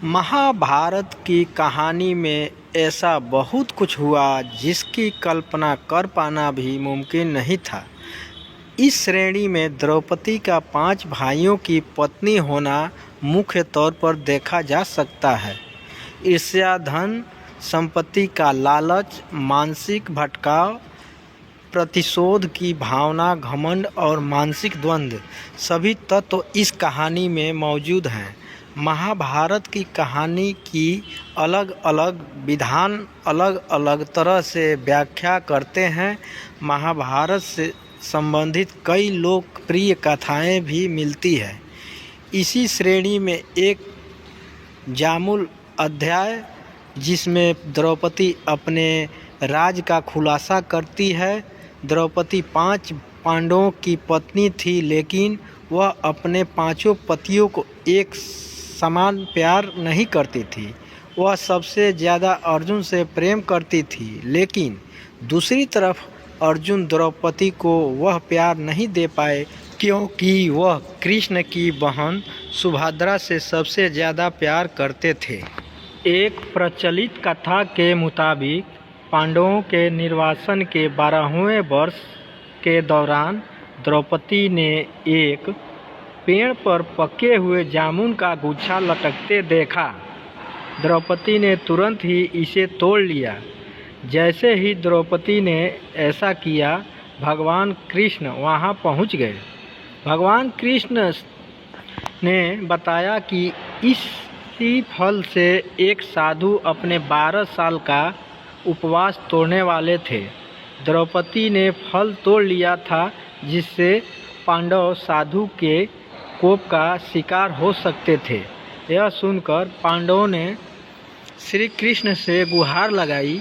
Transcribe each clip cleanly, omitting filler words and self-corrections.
महाभारत की कहानी में ऐसा बहुत कुछ हुआ जिसकी कल्पना कर पाना भी मुमकिन नहीं था। इस श्रेणी में द्रौपदी का 5 भाइयों की पत्नी होना मुख्य तौर पर देखा जा सकता है। ईर्ष्या, धन संपत्ति का लालच, मानसिक भटकाव, प्रतिशोध की भावना, घमंड और मानसिक द्वंद्व सभी तत्व इस कहानी में मौजूद हैं। महाभारत की कहानी की अलग अलग विद्वान अलग अलग तरह से व्याख्या करते हैं। महाभारत से संबंधित कई लोकप्रिय कथाएं भी मिलती हैं। इसी श्रेणी में एक जामुन अध्याय जिसमें द्रौपदी अपने राज का खुलासा करती है। द्रौपदी 5 पांडवों की पत्नी थी, लेकिन वह अपने पांचों पतियों को एक समान प्यार नहीं करती थी। वह सबसे ज़्यादा अर्जुन से प्रेम करती थी, लेकिन दूसरी तरफ अर्जुन द्रौपदी को वह प्यार नहीं दे पाए क्योंकि वह कृष्ण की बहन सुभद्रा से सबसे ज़्यादा प्यार करते थे। एक प्रचलित कथा के मुताबिक पांडवों के निर्वासन के 12वें वर्ष के दौरान द्रौपदी ने एक पेड़ पर पके हुए जामुन का गुच्छा लटकते देखा। द्रौपदी ने तुरंत ही इसे तोड़ लिया। जैसे ही द्रौपदी ने ऐसा किया, भगवान कृष्ण वहां पहुंच गए। भगवान कृष्ण ने बताया कि इसी फल से एक साधु अपने 12 साल का उपवास तोड़ने वाले थे। द्रौपदी ने फल तोड़ लिया था, जिससे पांडव साधु के कोप का शिकार हो सकते थे। यह सुनकर पांडवों ने श्री कृष्ण से गुहार लगाई।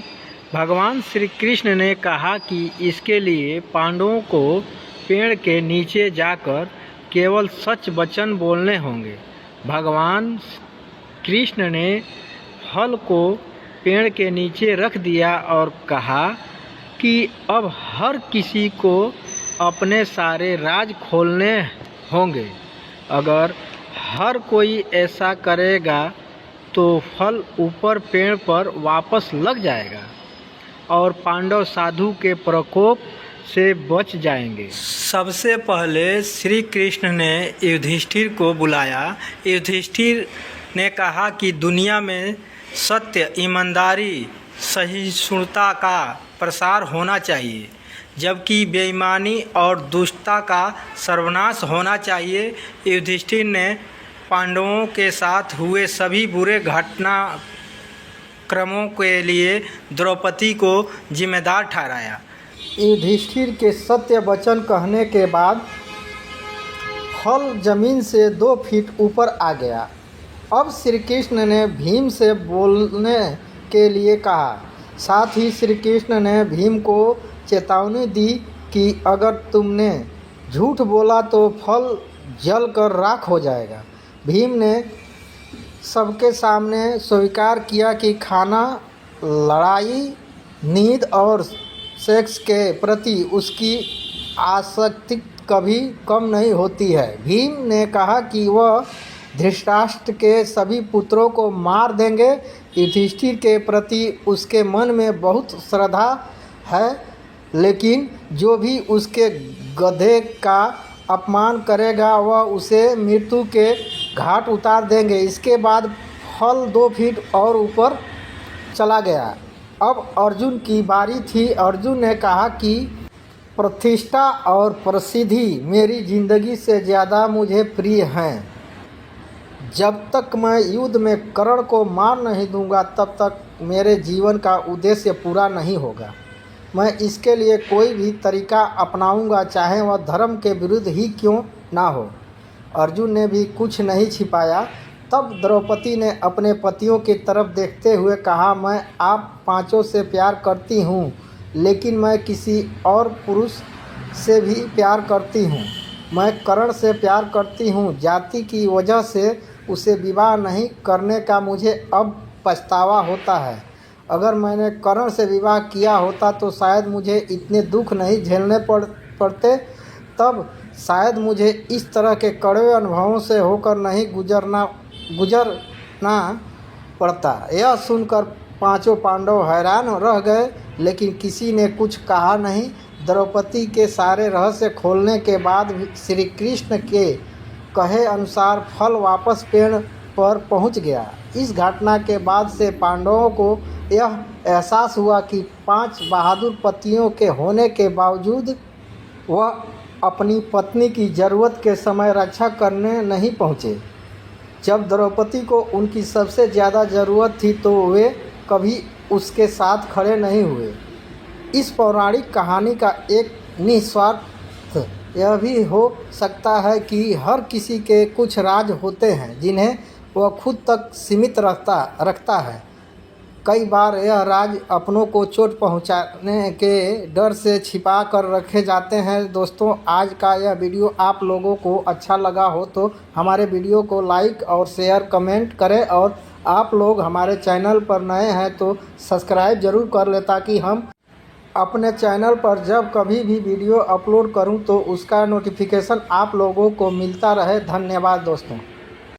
भगवान श्री कृष्ण ने कहा कि इसके लिए पांडवों को पेड़ के नीचे जाकर केवल सच वचन बोलने होंगे। भगवान कृष्ण ने फल को पेड़ के नीचे रख दिया और कहा कि अब हर किसी को अपने सारे राज खोलने होंगे। अगर हर कोई ऐसा करेगा तो फल ऊपर पेड़ पर वापस लग जाएगा और पांडव साधु के प्रकोप से बच जाएंगे। सबसे पहले श्री कृष्ण ने युधिष्ठिर को बुलाया। युधिष्ठिर ने कहा कि दुनिया में सत्य, ईमानदारी, सहिष्णुता का प्रसार होना चाहिए, जबकि बेईमानी और दुष्टता का सर्वनाश होना चाहिए। युधिष्ठिर ने पांडवों के साथ हुए सभी बुरे घटनाक्रमों के लिए द्रौपदी को जिम्मेदार ठहराया। युधिष्ठिर के सत्य वचन कहने के बाद फल जमीन से 2 फीट ऊपर आ गया। अब श्री कृष्ण ने भीम से बोलने के लिए कहा। साथ ही श्री कृष्ण ने भीम को चेतावनी दी कि अगर तुमने झूठ बोला तो फल जल कर राख हो जाएगा। भीम ने सबके सामने स्वीकार किया कि खाना, लड़ाई, नींद और सेक्स के प्रति उसकी आसक्ति कभी कम नहीं होती है। भीम ने कहा कि वह धृतराष्ट्र के सभी पुत्रों को मार देंगे। युधिष्ठिर के प्रति उसके मन में बहुत श्रद्धा है, लेकिन जो भी उसके गधे का अपमान करेगा वह उसे मृत्यु के घाट उतार देंगे। इसके बाद फल 2 फीट और ऊपर चला गया। अब अर्जुन की बारी थी। अर्जुन ने कहा कि प्रतिष्ठा और प्रसिद्धि मेरी जिंदगी से ज़्यादा मुझे प्रिय हैं। जब तक मैं युद्ध में कर्ण को मार नहीं दूंगा, तब तक मेरे जीवन का उद्देश्य पूरा नहीं होगा। मैं इसके लिए कोई भी तरीका अपनाऊंगा, चाहे वह धर्म के विरुद्ध ही क्यों ना हो। अर्जुन ने भी कुछ नहीं छिपाया। तब द्रौपदी ने अपने पतियों की तरफ देखते हुए कहा, मैं आप पांचों से प्यार करती हूँ, लेकिन मैं किसी और पुरुष से भी प्यार करती हूँ। मैं कर्ण से प्यार करती हूँ। जाति की वजह से उसे विवाह नहीं करने का मुझे अब पछतावा होता है। अगर मैंने कर्ण से विवाह किया होता तो शायद मुझे इतने दुख नहीं झेलने पड़ते। तब शायद मुझे इस तरह के कड़वे अनुभवों से होकर नहीं गुजर करना पड़ता। यह सुनकर पांचों पांडव हैरान रह गए, लेकिन किसी ने कुछ कहा नहीं। द्रौपदी के सारे रहस्य खोलने के बाद श्री कृष्ण के कहे अनुसार फल वापस पेड़ पर पहुंच गया। इस घटना के बाद से पांडवों को यह एहसास हुआ कि 5 बहादुर पतियों के होने के बावजूद वह अपनी पत्नी की ज़रूरत के समय रक्षा करने नहीं पहुँचे। जब द्रौपदी को उनकी सबसे ज़्यादा ज़रूरत थी तो वे कभी उसके साथ खड़े नहीं हुए। इस पौराणिक कहानी का एक निस्वार्थ यह भी हो सकता है कि हर किसी के कुछ राज होते हैं जिन्हें वह खुद तक सीमित रखता है। कई बार यह राज अपनों को चोट पहुंचाने के डर से छिपा कर रखे जाते हैं। दोस्तों, आज का यह वीडियो आप लोगों को अच्छा लगा हो तो हमारे वीडियो को लाइक और शेयर कमेंट करें, और आप लोग हमारे चैनल पर नए हैं तो सब्सक्राइब ज़रूर कर लें, ताकि हम अपने चैनल पर जब कभी भी वीडियो अपलोड करूं तो उसका नोटिफिकेशन आप लोगों को मिलता रहे। धन्यवाद दोस्तों।